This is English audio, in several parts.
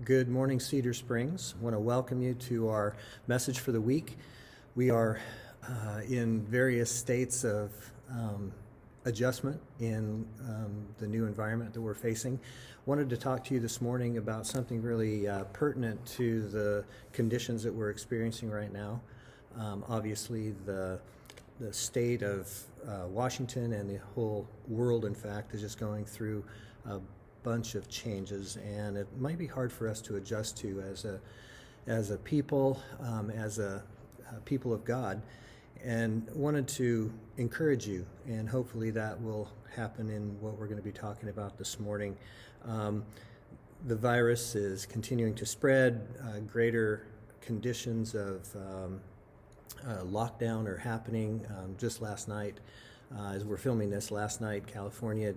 Good morning, Cedar Springs. I want to welcome you to our message for the week. We are in various states of adjustment in the new environment that we're facing. Wanted to talk to you this morning about something really pertinent to the conditions that we're experiencing right now. Obviously, the state of Washington and the whole world, in fact, is just going through a bunch of changes, and it might be hard for us to adjust to as a people, as a people of God. And wanted to encourage you, and hopefully that will happen in what we're going to be talking about this morning. The virus is continuing to spread. Greater conditions of lockdown are happening. Just last night, as we're filming this, last night California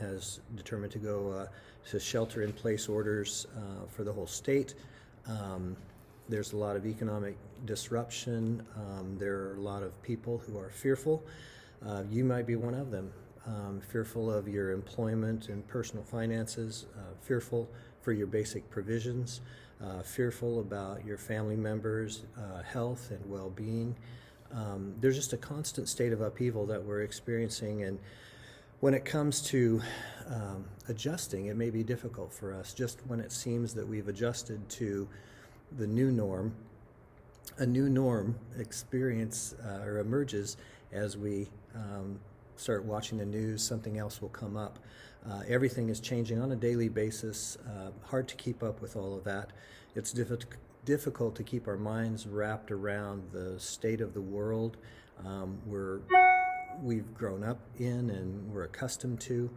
has determined to go to shelter-in-place orders for the whole state. There's a lot of economic disruption. There are a lot of people who are fearful. You might be one of them. Fearful of your employment and personal finances, fearful for your basic provisions, fearful about your family members' health and well-being. There's just a constant state of upheaval that we're experiencing, and when it comes to adjusting, it may be difficult for us. Just when it seems that we've adjusted to the new norm, a new norm experience or emerges as we start watching the news. Something else will come up. Everything is changing on a daily basis. Hard to keep up with all of that. It's difficult to keep our minds wrapped around the state of the world we've grown up in and we're accustomed to.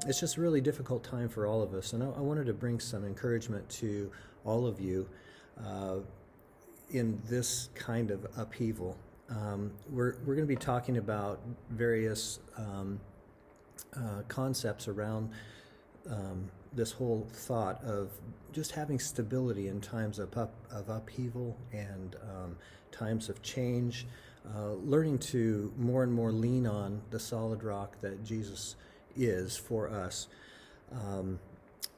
It's just a really difficult time for all of us, and I wanted to bring some encouragement to all of you in this kind of upheaval. We're going to be talking about various concepts around this whole thought of just having stability in times of upheaval and times of change, learning to more and more lean on the solid rock that Jesus is for us.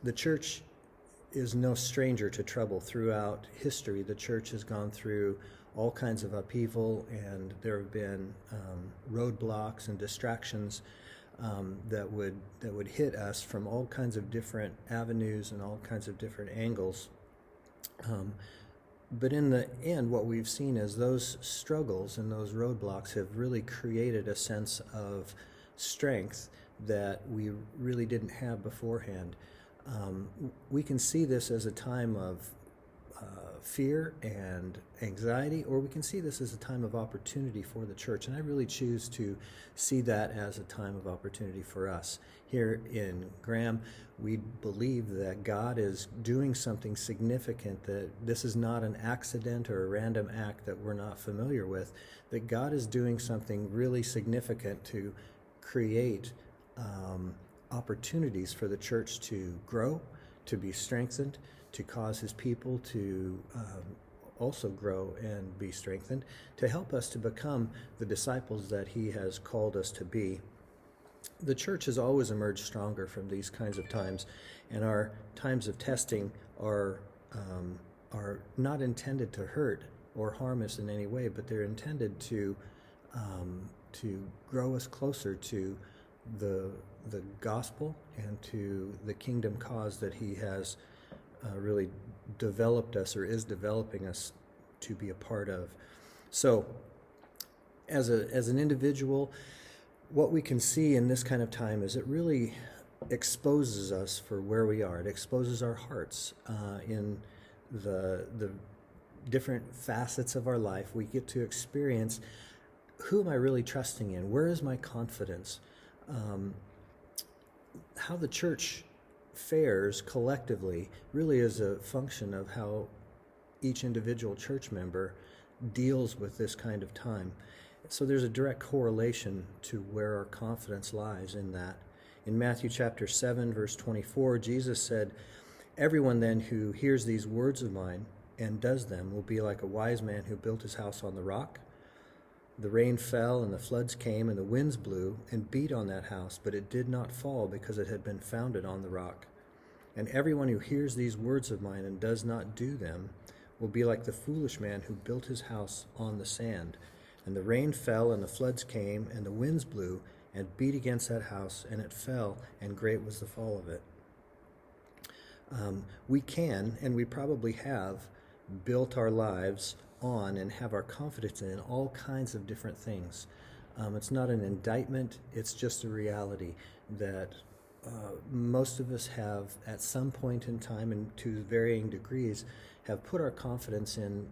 The church is no stranger to trouble. Throughout history, the church has gone through all kinds of upheaval, and there have been roadblocks and distractions that would hit us from all kinds of different avenues and all kinds of different angles. But in the end, what we've seen is those struggles and those roadblocks have really created a sense of strength that we really didn't have beforehand. We can see this as a time of fear and anxiety, or we can see this as a time of opportunity for the church. And I really choose to see that as a time of opportunity for us. Here in Graham, we believe that God is doing something significant, that this is not an accident or a random act that we're not familiar with, that God is doing something really significant to create opportunities for the church to grow, to be strengthened, to cause his people to also grow and be strengthened, to help us to become the disciples that he has called us to be. The church has always emerged stronger from these kinds of times, and our times of testing are not intended to hurt or harm us in any way, but they're intended to grow us closer to the gospel and to the kingdom cause that he has really developed us, or is developing us to be a part of. So as an individual, what we can see in this kind of time is it really exposes us for where we are. It exposes our hearts in the different facets of our life. We get to experience, who am I really trusting in? Where is my confidence? How the church fares collectively really is a function of how each individual church member deals with this kind of time. So there's a direct correlation to where our confidence lies in that. In Matthew chapter 7, verse 24, Jesus said, "Everyone then who hears these words of mine and does them will be like a wise man who built his house on the rock. The rain fell and the floods came and the winds blew and beat on that house, but it did not fall because it had been founded on the rock. And everyone who hears these words of mine and does not do them will be like the foolish man who built his house on the sand. And the rain fell, and the floods came, and the winds blew and beat against that house, and it fell, and great was the fall of it. We can, and we probably have, built our lives on and have our confidence in all kinds of different things. It's not an indictment, it's just a reality that most of us have, at some point in time and to varying degrees, have put our confidence in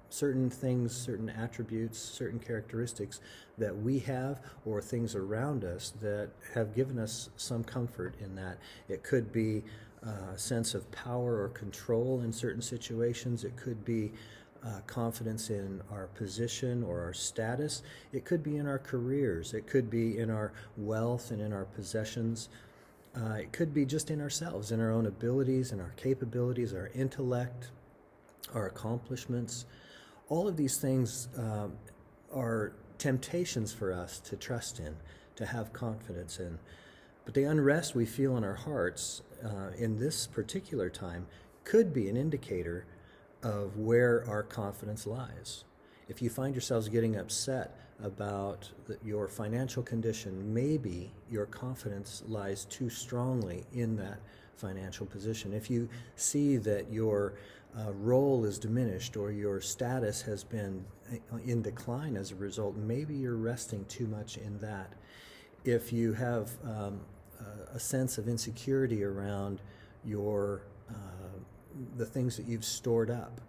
certain things, certain attributes, certain characteristics that we have, or things around us that have given us some comfort in that. It could be a sense of power or control in certain situations. It could be confidence in our position or our status. It could be in our careers. It could be in our wealth and in our possessions. It could be just in ourselves, in our own abilities and our capabilities, our intellect, our accomplishments. All of these things are temptations for us to trust in, to have confidence in. But the unrest we feel in our hearts in this particular time could be an indicator of where our confidence lies. If you find yourselves getting upset about your financial condition, maybe your confidence lies too strongly in that financial position. If you see that your role is diminished or your status has been in decline as a result, maybe you're resting too much in that. If you have a sense of insecurity around your the things that you've stored up,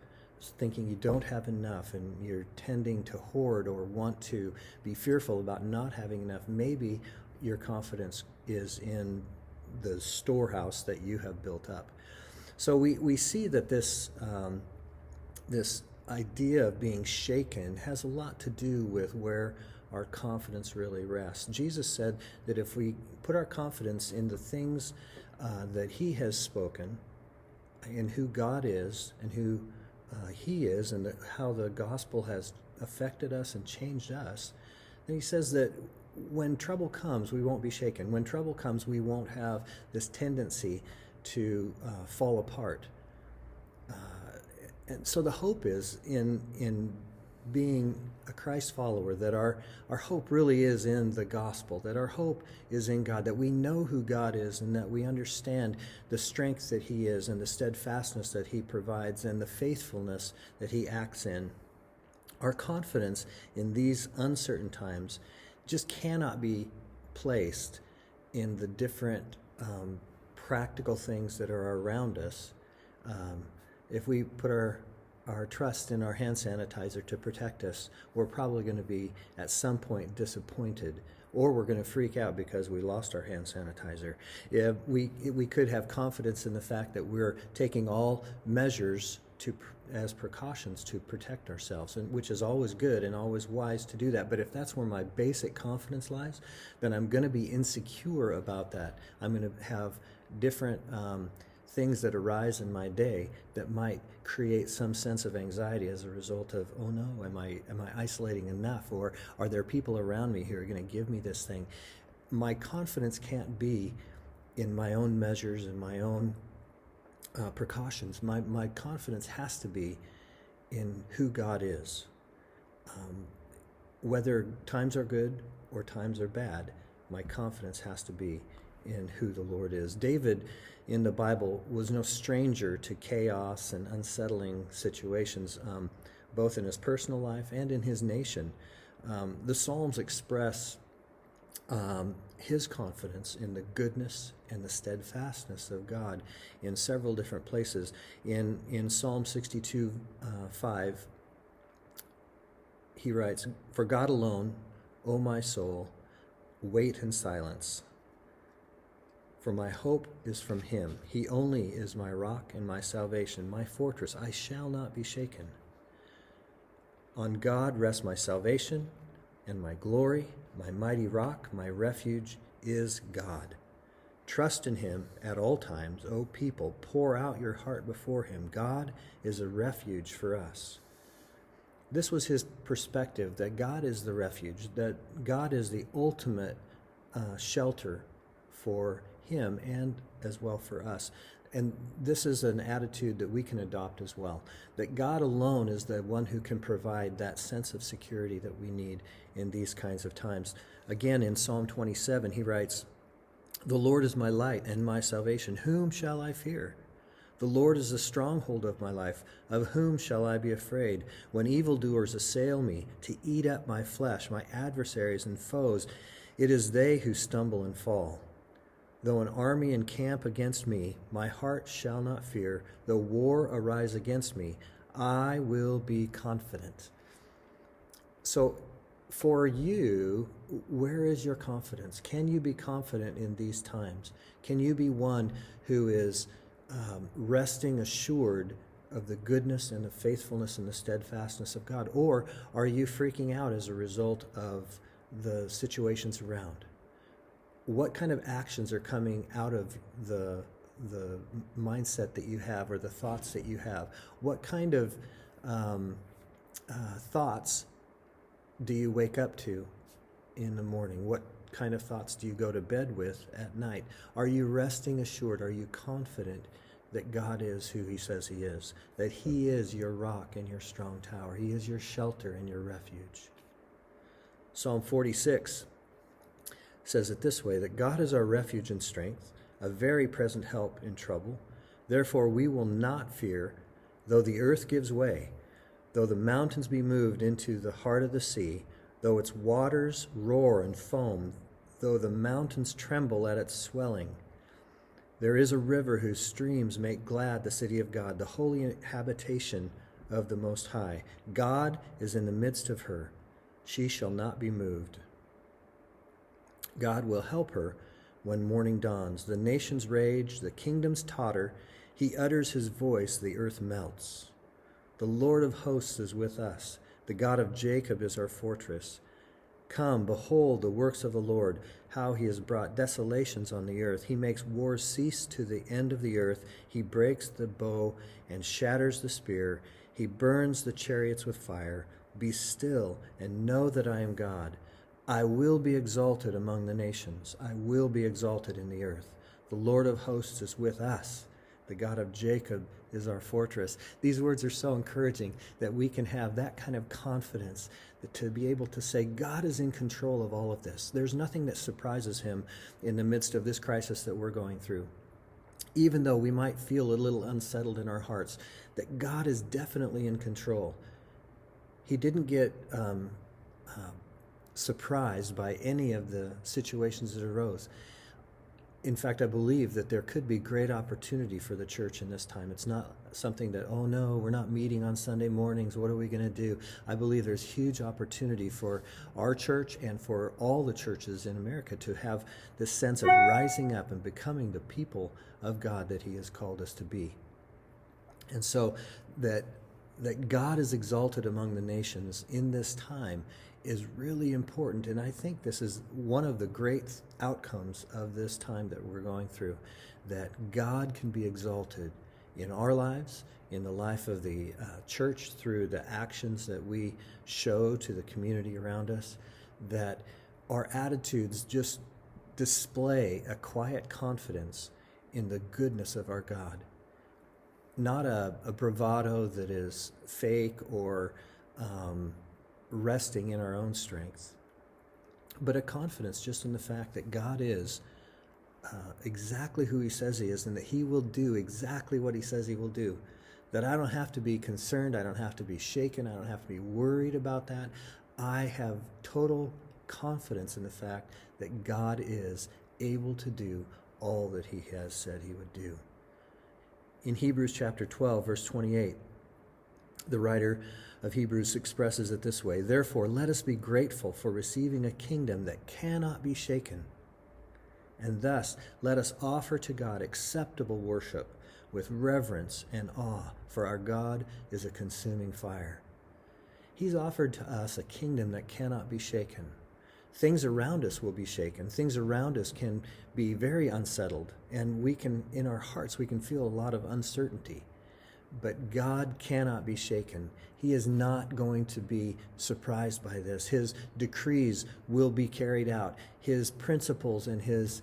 thinking you don't have enough, and you're tending to hoard or want to be fearful about not having enough, maybe your confidence is in the storehouse that you have built up. So we see that this idea of being shaken has a lot to do with where our confidence really rests. Jesus said that if we put our confidence in the things that he has spoken, in who God is and who he is, and how the gospel has affected us and changed us, then he says that when trouble comes, we won't be shaken. When trouble comes, we won't have this tendency to fall apart. And so the hope is in being a Christ follower, that our hope really is in the gospel, that our hope is in God, that we know who God is, and that we understand the strength that he is, and the steadfastness that he provides, and the faithfulness that he acts in. Our confidence in these uncertain times just cannot be placed in the different practical things that are around us. If we put our trust in our hand sanitizer to protect us, we're probably going to be at some point disappointed, or we're going to freak out because we lost our hand sanitizer. If we could have confidence in the fact that we're taking all measures as precautions to protect ourselves, and which is always good and always wise to do that. But if that's where my basic confidence lies, then I'm going to be insecure about that. I'm going to have different things that arise in my day that might create some sense of anxiety as a result of, oh no, am I isolating enough, or are there people around me who are going to give me this thing? My confidence can't be in my own measures and my own precautions. My confidence has to be in who God is. Whether times are good or times are bad, my confidence has to be in who the Lord is. David in the Bible was no stranger to chaos and unsettling situations, both in his personal life and in his nation. The Psalms express his confidence in the goodness and the steadfastness of God in several different places. In Psalm 62, 5, he writes, "For God alone, O my soul, wait in silence. For my hope is from him. He only is my rock and my salvation, my fortress. I shall not be shaken. On God rests my salvation and my glory, my mighty rock, my refuge is God. Trust in him at all times, O people. Pour out your heart before him. God is a refuge for us." This was his perspective, that God is the refuge, that God is the ultimate shelter for him and as well for us. And this is an attitude that we can adopt as well, that God alone is the one who can provide that sense of security that we need in these kinds of times. Again, in Psalm 27, he writes, "The Lord is my light and my salvation. Whom shall I fear? The Lord is the stronghold of my life. Of whom shall I be afraid? When evildoers assail me to eat up my flesh, my adversaries and foes, it is they who stumble and fall. Though an army encamp against me, my heart shall not fear. Though war arise against me, I will be confident." So for you, where is your confidence? Can you be confident in these times? Can you be one who is resting assured of the goodness and the faithfulness and the steadfastness of God? Or are you freaking out as a result of the situations around? What kind of actions are coming out of the mindset that you have or the thoughts that you have? What kind of thoughts do you wake up to in the morning? What kind of thoughts do you go to bed with at night? Are you resting assured? Are you confident that God is who he says he is? That he is your rock and your strong tower. He is your shelter and your refuge. Psalm 46 says it this way, that God is our refuge and strength, a very present help in trouble. Therefore we will not fear, though the earth gives way, though the mountains be moved into the heart of the sea, though its waters roar and foam, though the mountains tremble at its swelling. There is a river whose streams make glad the city of God, the holy habitation of the Most High. God is in the midst of her. She shall not be moved. God will help her when morning dawns. The nations rage, the kingdoms totter. He utters his voice, the earth melts. The Lord of hosts is with us. The God of Jacob is our fortress. Come, behold the works of the Lord, how he has brought desolations on the earth. He makes wars cease to the end of the earth. He breaks the bow and shatters the spear. He burns the chariots with fire. Be still and know that I am God. I will be exalted among the nations. I will be exalted in the earth. The Lord of hosts is with us. The God of Jacob is our fortress. These words are so encouraging that we can have that kind of confidence, that to be able to say God is in control of all of this. There's nothing that surprises him in the midst of this crisis that we're going through. Even though we might feel a little unsettled in our hearts, that God is definitely in control. He didn't get surprised by any of the situations that arose. In fact, I believe that there could be great opportunity for the church in this time. It's not something that, oh no, we're not meeting on Sunday mornings, what are we going to do? I believe there's huge opportunity for our church and for all the churches in America to have this sense of rising up and becoming the people of God that he has called us to be. And so that God is exalted among the nations in this time is really important, and I think this is one of the great outcomes of this time that we're going through, that God can be exalted in our lives, in the life of the church, through the actions that we show to the community around us, that our attitudes just display a quiet confidence in the goodness of our God. Not a bravado that is fake or resting in our own strength, but a confidence just in the fact that God is exactly who he says he is, and that he will do exactly what he says he will do. That I don't have to be concerned, I don't have to be shaken, I don't have to be worried about that. I have total confidence in the fact that God is able to do all that he has said he would do. In Hebrews chapter 12, verse 28, the writer of Hebrews expresses it this way: "Therefore, let us be grateful for receiving a kingdom that cannot be shaken. And thus, let us offer to God acceptable worship with reverence and awe, for our God is a consuming fire." He's offered to us a kingdom that cannot be shaken. Things around us will be shaken. Things around us can be very unsettled, and we can, in our hearts, we can feel a lot of uncertainty. But God cannot be shaken. He is not going to be surprised by this. His decrees will be carried out. His principles and his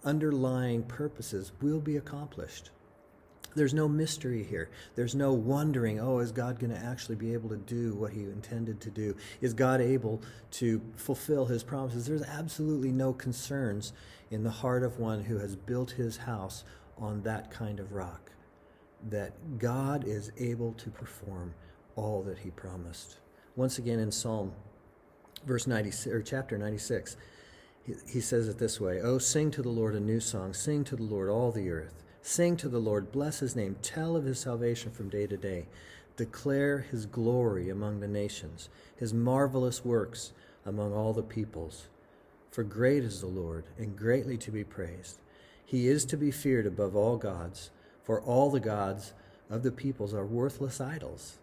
underlying purposes will be accomplished. There's no mystery here. There's no wondering, oh, is God going to actually be able to do what he intended to do? Is God able to fulfill his promises? There's absolutely no concerns in the heart of one who has built his house on that kind of rock, that God is able to perform all that he promised. Once again in Psalm verse 96, or chapter 96, he says it this way, "Oh, sing to the Lord a new song. Sing to the Lord all the earth. Sing to the Lord, bless his name, tell of his salvation from day to day. Declare his glory among the nations, his marvelous works among all the peoples. For great is the Lord, and greatly to be praised. He is to be feared above all gods, for all the gods of the peoples are worthless idols.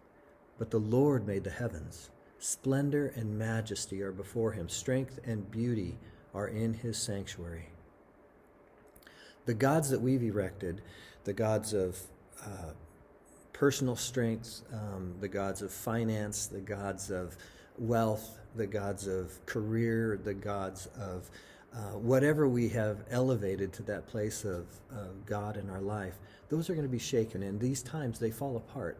But the Lord made the heavens. Splendor and majesty are before him. Strength and beauty are in his sanctuary." The gods that we've erected, the gods of personal strength, the gods of finance, the gods of wealth, the gods of career, the gods of whatever we have elevated to that place of God in our life, those are going to be shaken. And these times they fall apart.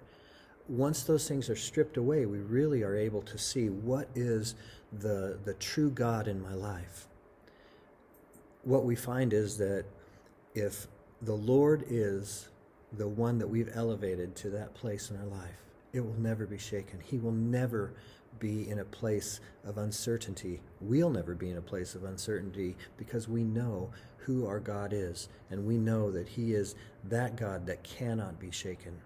Once those things are stripped away, we really are able to see what is the true God in my life. What we find is that if the Lord is the one that we've elevated to that place in our life, it will never be shaken. He will never be in a place of uncertainty. We'll never be in a place of uncertainty because we know who our God is, and we know that he is that God that cannot be shaken.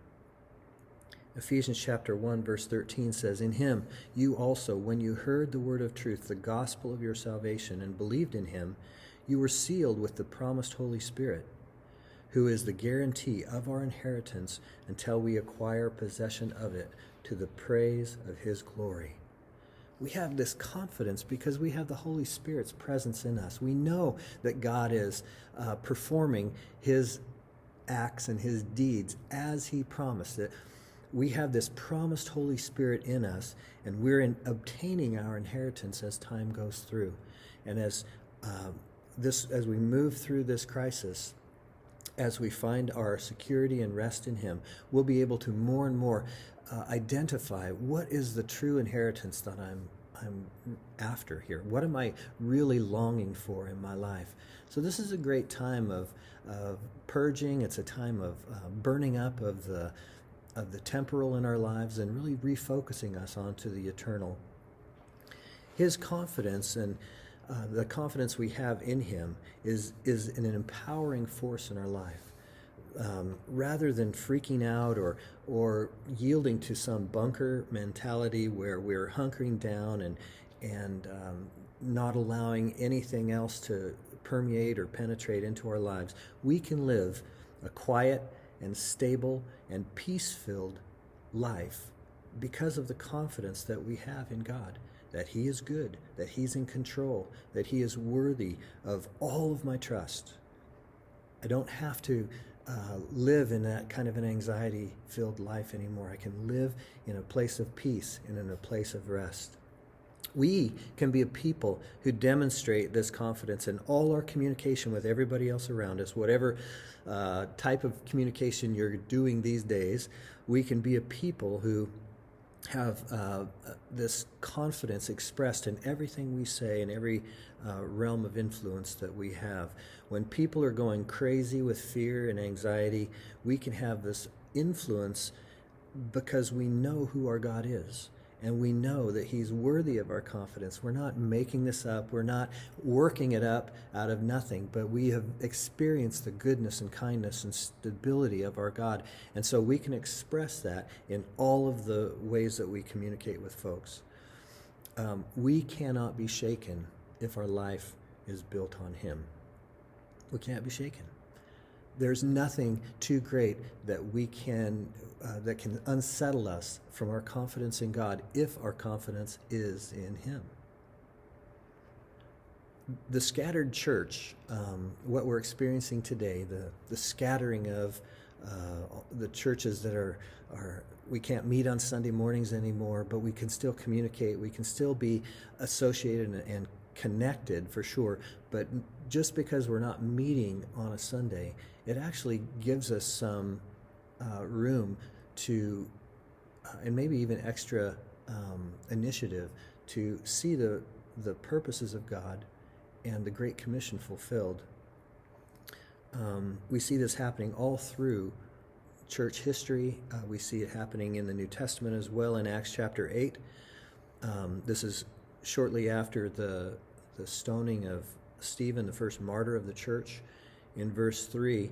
Ephesians chapter 1 verse 13 says, "In him you also, when you heard the word of truth, the gospel of your salvation, and believed in him, you were sealed with the promised Holy Spirit, who is the guarantee of our inheritance until we acquire possession of it to the praise of his glory." We have this confidence because we have the Holy Spirit's presence in us. We know that God is performing his acts and his deeds as he promised it. We have this promised Holy Spirit in us, and we're obtaining our inheritance as time goes through. And as we move through this crisis, as we find our security and rest in him, we'll be able to more and more identify what is the true inheritance that I'm after here. What am I really longing for in my life? So this is a great time of purging. It's a time of burning up of the temporal in our lives and really refocusing us onto the eternal. His confidence and the confidence we have in him is an empowering force in our life. Rather than freaking out or yielding to some bunker mentality where we're hunkering down and not allowing anything else to permeate or penetrate into our lives, we can live a quiet and stable and peace-filled life because of the confidence that we have in God, that he is good, that he's in control, that he is worthy of all of my trust. I don't have to live in that kind of an anxiety-filled life anymore. I can live in a place of peace and in a place of rest. We can be a people who demonstrate this confidence in all our communication with everybody else around us, whatever type of communication you're doing these days. We can be a people who have this confidence expressed in everything we say, in every realm of influence that we have. When people are going crazy with fear and anxiety, we can have this influence because we know who our God is. And we know that he's worthy of our confidence. We're not making this up. We're not working it up out of nothing, but we have experienced the goodness and kindness and stability of our God. And so we can express that in all of the ways that we communicate with folks. We cannot be shaken if our life is built on him. We can't be shaken. There's nothing too great that we can that can unsettle us from our confidence in God if our confidence is in him. The scattered church, what we're experiencing today, the scattering of the churches that are we can't meet on Sunday mornings anymore, but we can still communicate. We can still be associated and connected for sure, but just because we're not meeting on a Sunday, it actually gives us some room to, and maybe even extra initiative to see the purposes of God and the Great Commission fulfilled. We see this happening all through church history. We see it happening in the New Testament as well in Acts chapter 8. This is shortly after the stoning of Stephen, the first martyr of the church. In verse 3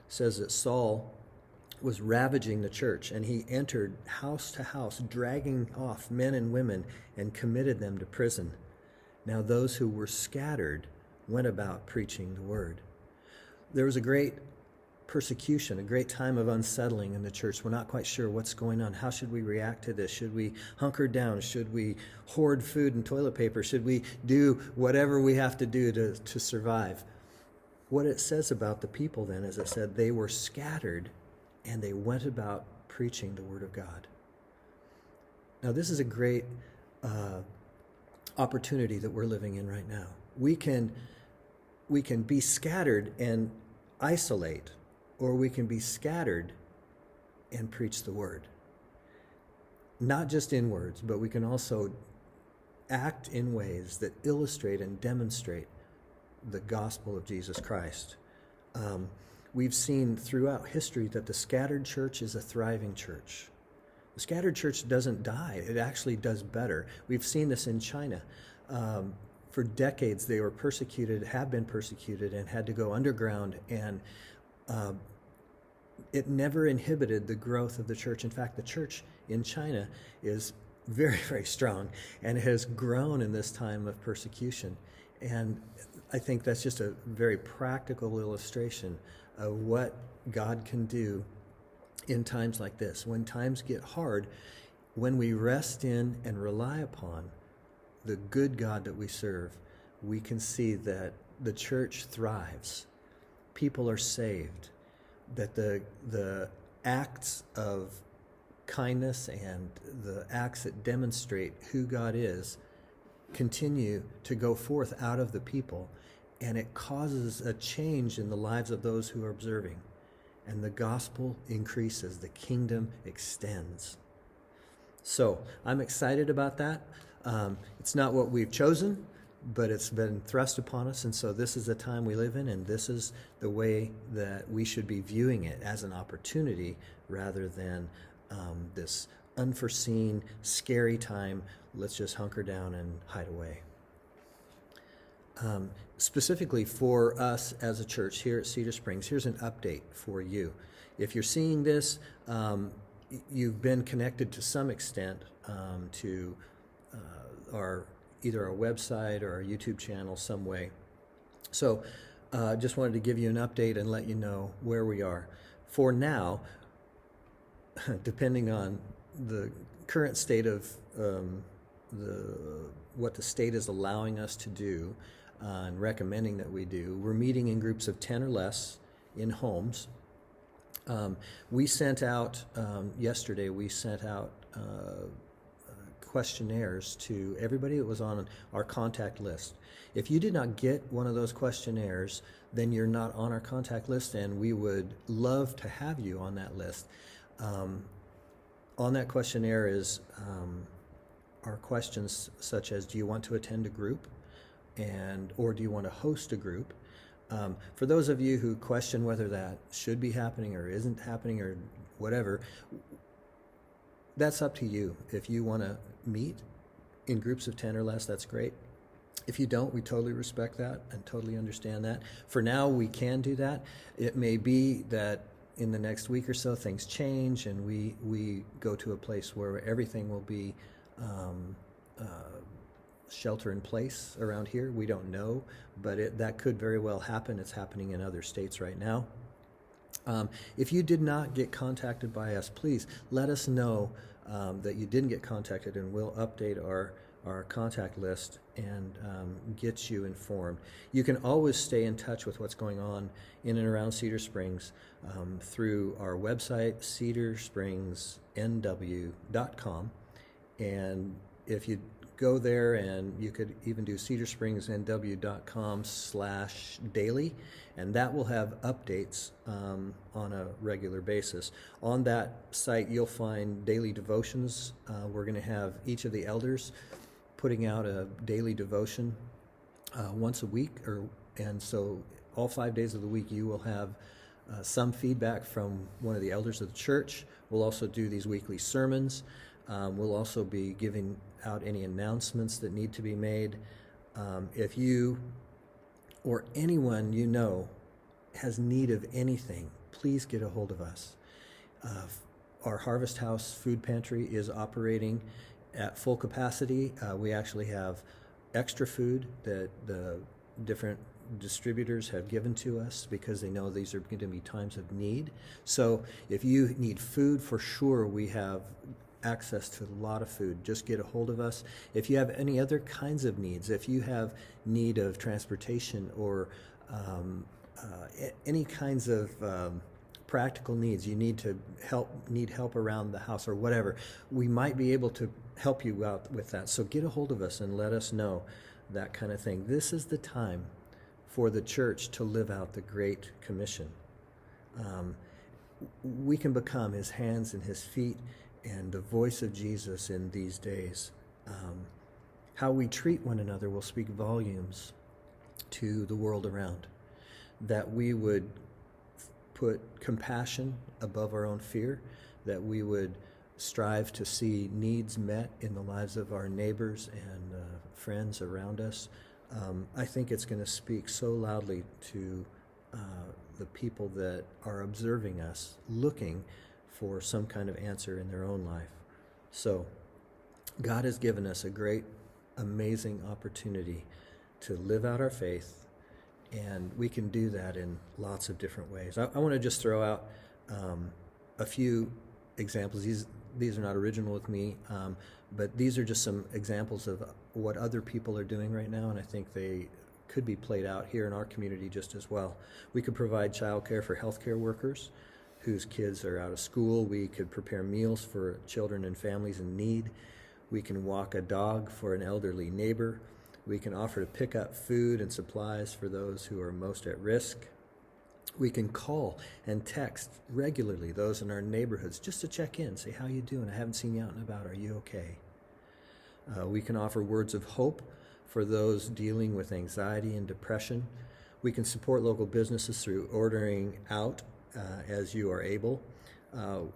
says that Saul was ravaging the church, and he entered house to house, dragging off men and women, and committed them to prison. Now those who were scattered went about preaching the word. There was a great persecution, a great time of unsettling in the church. We're not quite sure what's going on. How should we react to this? Should we hunker down? Should we hoard food and toilet paper? Should we do whatever we have to do to survive? What it says about the people then is it said they were scattered and they went about preaching the word of God. Now this is a great opportunity that we're living in right now. We can be scattered and isolate, or we can be scattered and preach the word. Not just in words, but we can also act in ways that illustrate and demonstrate the gospel of Jesus Christ. We've seen throughout history that the scattered church is a thriving church. The scattered church doesn't die. It actually does better. We've seen this in China. For decades, they were persecuted, have been persecuted, and had to go underground, and it never inhibited the growth of the church. In fact, the church in China is very, very strong and has grown in this time of persecution. And I think that's just a very practical illustration of what God can do in times like this. When times get hard, when we rest in and rely upon the good God that we serve, we can see that the church thrives. People are saved. That the acts of kindness and the acts that demonstrate who God is continue to go forth out of the people, and it causes a change in the lives of those who are observing. And the gospel increases, the kingdom extends. So I'm excited about that. It's not what we've chosen, but it's been thrust upon us, and so this is the time we live in, and this is the way that we should be viewing it, as an opportunity rather than this unforeseen, scary time. Let's just hunker down and hide away. Specifically for us as a church here at Cedar Springs, here's an update for you. If you're seeing this, you've been connected to some extent to either our website or our YouTube channel some way. So just wanted to give you an update and let you know where we are. For now, depending on the current state of what the state is allowing us to do and recommending that we do, we're meeting in groups of 10 or less in homes. We sent out, yesterday, we sent out questionnaires to everybody that was on our contact list. If you did not get one of those questionnaires, then you're not on our contact list, and we would love to have you on that list. On that questionnaire is our questions such as, do you want to attend a group, or do you want to host a group? For those of you who question whether that should be happening or isn't happening or whatever, that's up to you. If you want to meet in groups of 10 or less, that's great. If you don't, we totally respect that and totally understand that. For now, we can do that. It may be that in the next week or so things change and we go to a place where everything will be shelter in place around here. We don't know, but that could very well happen. It's happening in other states right now. If you did not get contacted by us, please let us know that you didn't get contacted, and we'll update our contact list and get you informed. You can always stay in touch with what's going on in and around Cedar Springs through our website, cedarspringsnw.com. And if you go there, and you could even do cedarspringsnw.com/daily, and that will have updates on a regular basis. On that site, you'll find daily devotions. We're going to have each of the elders putting out a daily devotion once a week, and so all 5 days of the week you will have some feedback from one of the elders of the church. We'll also do these weekly sermons. We'll also be giving out any announcements that need to be made. If you or anyone you know has need of anything, please get a hold of us. Our Harvest House food pantry is operating at full capacity. We actually have extra food that the different distributors have given to us because they know these are going to be times of need. So if you need food, for sure we have access to a lot of food. Just get a hold of us. If you have any other kinds of needs, if you have need of transportation or any kinds of practical needs, you need help around the house or whatever, we might be able to help you out with that. So get a hold of us and let us know that kind of thing. This is the time for the church to live out the Great Commission. We can become his hands and his feet and the voice of Jesus in these days. How we treat one another will speak volumes to the world around. That we would put compassion above our own fear, that we would strive to see needs met in the lives of our neighbors and friends around us. I think it's going to speak so loudly to the people that are observing us, looking for some kind of answer in their own life. So God has given us a great, amazing opportunity to live out our faith, and we can do that in lots of different ways. I want to just throw out a few examples. These are not original with me, but these are just some examples of what other people are doing right now, and I think they could be played out here in our community just as well. We could provide childcare for healthcare workers whose kids are out of school. We could prepare meals for children and families in need. We can walk a dog for an elderly neighbor. We can offer to pick up food and supplies for those who are most at risk. We can call and text regularly those in our neighborhoods just to check in, say, how you doing? I haven't seen you out and about. Are you okay? We can offer words of hope for those dealing with anxiety and depression. We can support local businesses through ordering out as you are able.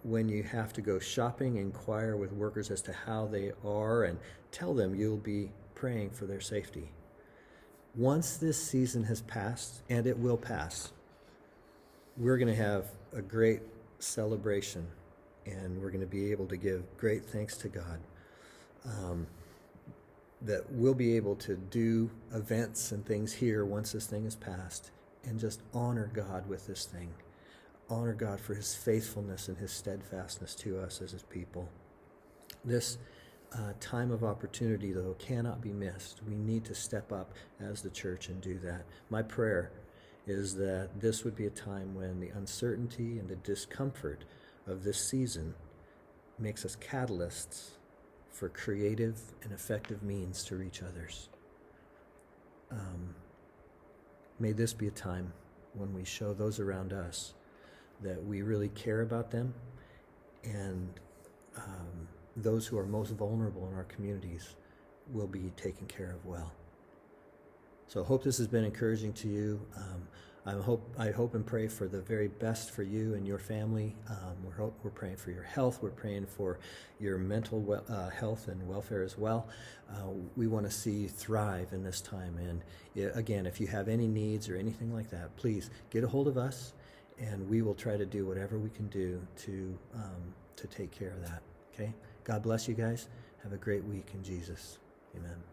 When you have to go shopping, inquire with workers as to how they are and tell them you'll be praying for their safety. Once this season has passed, and it will pass, we're going to have a great celebration, and we're going to be able to give great thanks to God. That we'll be able to do events and things here once this thing is passed and just honor God with this thing. Honor God for his faithfulness and his steadfastness to us as his people. This time of opportunity, though, cannot be missed. We need to step up as the church and do that. My prayer is that this would be a time when the uncertainty and the discomfort of this season makes us catalysts for creative and effective means to reach others. May this be a time when we show those around us that we really care about them, and those who are most vulnerable in our communities will be taken care of well. So I hope this has been encouraging to you. I hope and pray for the very best for you and your family. We're praying for your health. We're praying for your mental health and welfare as well. We want to see you thrive in this time. And again, if you have any needs or anything like that, please get a hold of us, and we will try to do whatever we can do to take care of that. Okay? God bless you guys. Have a great week in Jesus. Amen.